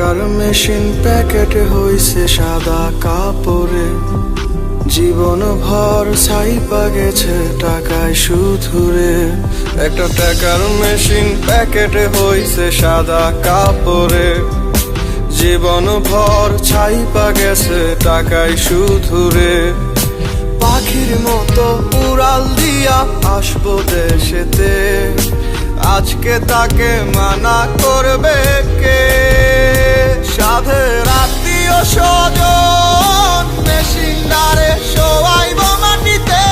টাকার মেশিন প্যাকেটে হইছে সাদা কাপড়ে, জীবন ভর ছাইপা গেছে টাকায় সুধুরে। একটা টাকার মেশিন প্যাকেটে হইছে সাদা কাপড়ে, জীবন ভর ছাইপা গেছে টাকায় সুধুরে। পাখির মতো উড়াল দিয়া আসবো দেশেতে, আজকে তাকে মানা করবে কে? সাধের আত্মীয় স্বজন মেশিনদারে শোয়াইব মাটিতে।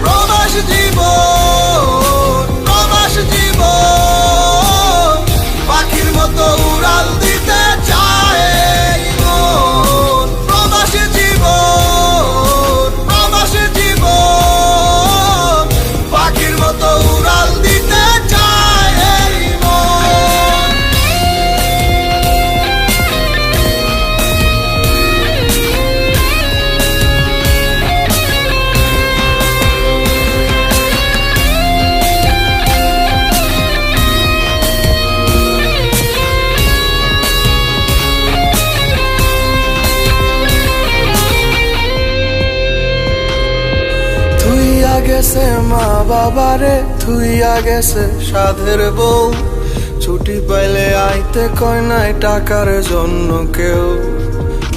প্রবাস জীবন, প্রবাস জীবন, পাখির মতো উড়াল দিতে চায় মন। প্রবাস জীবন, প্রবাস জীবন, পাখির মতো উড়াল দিতে চায় মন। থুইয়া গেছে মা বাবারে, থুইয়া গেছে সাধের বউ, ছুটি পাইলে আইতে কয় নাই টাকার জন্য কেউ।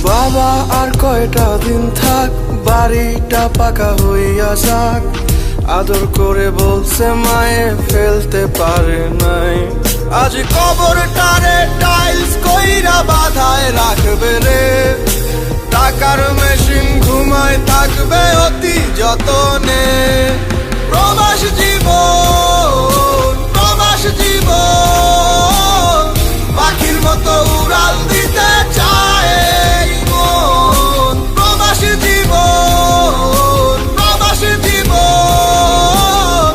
বাবা আর কয়টা দিন থাক, বাড়িটা পাকা হইয়া যাক, আদর করে বলছে মায়ে ফেলতে পারে নাই। আজ কবরটারে টাইলস কইরা বাধায় রাখবে রে, টাকার মেশিন ঘুমায় থাকবে অতি যতনে। প্রবাস জীবন, প্রবাস জীবন, পাখির মতো উড়াল দিতে চায় মন। প্রবাস জীবন, প্রবাস জীবন,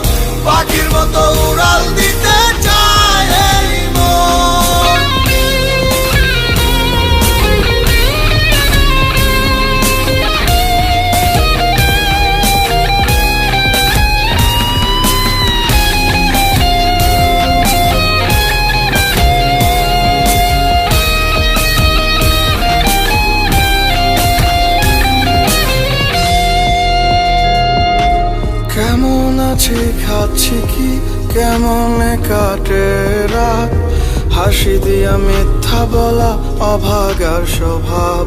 পাখির মতো উড়াল দিতে চায় মন। কেমন আছি খাচ্ছি কি, কেমনে কাটে রাত, হাসি দিয়া মিথ্যা বলা অভাগার স্বভাব।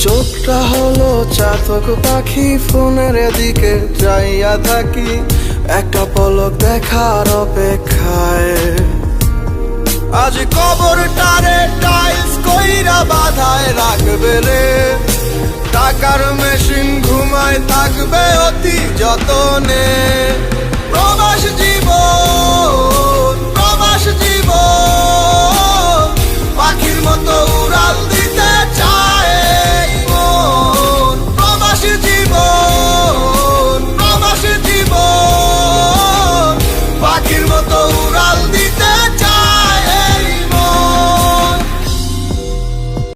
চোখটা হলো চাতক পাখি, ফোনের দিকে যাইয়া থাকি, একটা পলক দেখার অপেক্ষায়। আজ কবরটারে টাইলস কইরা বাধায় রাখবে রে, টাকার মেশিন ঘুমায় থাকবে অতি যতনে। প্রবাস